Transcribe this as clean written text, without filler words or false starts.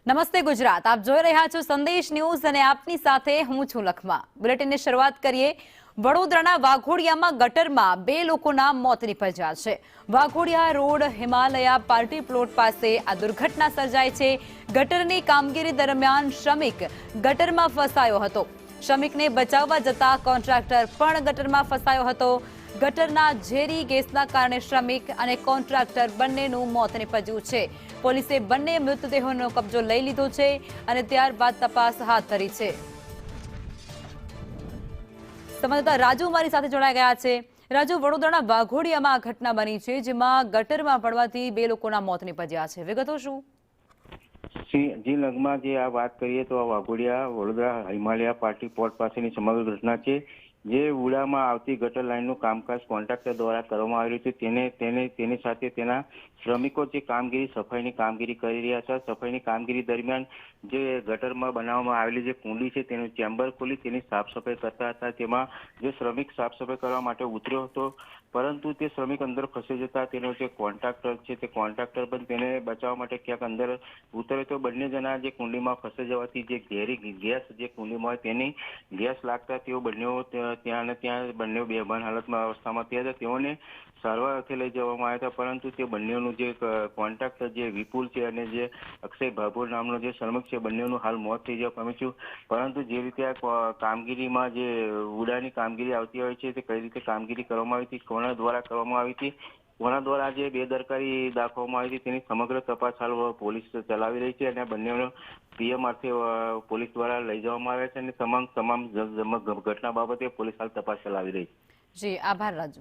નમસ્તે ગુજરાત, આપ જોઈ રહ્યા છો સંદેશ ન્યૂઝ અને આપની સાથે હું છું લખમા। બુલેટિનની શરૂઆત કરીએ। વડોદરાના વાઘોડિયામાં ગટરમાં 2 લોકોના મોત નિપજ્યા છે। Waghodia road Himalaya party plot પાસે આ દુર્ઘટના સર્જાઈ છે। ગટરની કામગીરી દરમિયાન શ્રમિક ગટરમાં ફસાયો હતો। શ્રમિકને બચાવવા જતા કોન્ટ્રાક્ટર પણ ગટરમાં ફસાયો હતો। ગટરના ઝેરી ગેસના કારણે શ્રમિક અને કોન્ટ્રાક્ટર બંનેનું મોત નિપજ્યું છે। પોલીસે બંને મૃતદેહોનો કબજો લઈ લીધો છે અને ત્યારબાદ તપાસ હાથ ધરી છે। સંવાદદાતા રાજુ મારી સાથે જોડાઈ ગયા છે। રાજુ, વડોદરાના વાઘોડિયામાં આ ઘટના બની છે જેમાં ગટરમાં પડવાથી 2 લોકોના મોત નિપજ્યા છે, વિગતો શું? જી લગમાં જે આ વાત કરીએ તો વાઘોડિયા વડોદરા હિમાલયા પાર્ટી પ્લોટ પાસેની સમગ્ર ઘટના છે। જે વુડામાં આવતી ગટર લાઇનનું કામકાજ કોન્ટ્રાક્ટર દ્વારા કરવામાં આવ્યું છે। તેની સાથે તેના શ્રમિકો જે કામગીરી સફાઈની કામગીરી કરી રહ્યા છે। સફાઈની કામગીરી દરમિયાન જે ગટરમાં બનાવવામાં આવેલી જે કુંડી છે તેનું ચેમ્બર ખોલી તેની સાફ સફાઈ કરતા હતા। તેમાં જે શ્રમિક સાફ સફાઈ કરવા માટે ઉતર્યો હતો, પરંતુ તે શ્રમિક અંદર ફસી જતા તેનો જે કોન્ટ્રાક્ટર છે તે કોન્ટ્રાક્ટર પણ તેને બચાવવા માટે ક્યાંક અંદર ઉતરે તો બંને જણા જે કુંડીમાં ફસાઈ જવાથી જે ઝેરી ગેસ જે કુંડીમાં હોય તેની ગેસ લાગતા તેઓ બંને ત્યાં ને ત્યાં બંને બેભાન હાલતમાં અવસ્થામાં થયા હતા। તેઓને સારવાર અર્થે લઈ જવામાં આવ્યા હતા, પરંતુ તે બંનેનું જે કોન્ટ્રાક્ટર જે વિપુલ છે અને જે અક્ષય ભાભોર નામનો જે શ્રમિક છે બંનેનું હાલ મોત થઈ જવા પામ્યું છે। પરંતુ જે રીતે આ કામગીરીમાં જે વુડાની કામગીરી આવતી હોય છે તે કઈ રીતે કામગીરી કરવામાં આવી હતી, કોના દ્વારા કરવામાં આવી હતી, કોના દ્વારા જે બેદરકારી દાખવવામાં આવી હતી તેની સમગ્ર તપાસ હાલ પોલીસ ચલાવી રહી છે અને બંનેનો પીએમ અર્થે પોલીસ દ્વારા લઈ જવામાં આવ્યા છે અને તમામ ઘટના બાબતે પોલીસ હાલ તપાસ ચલાવી રહી છે। જી, આભાર રાજુ।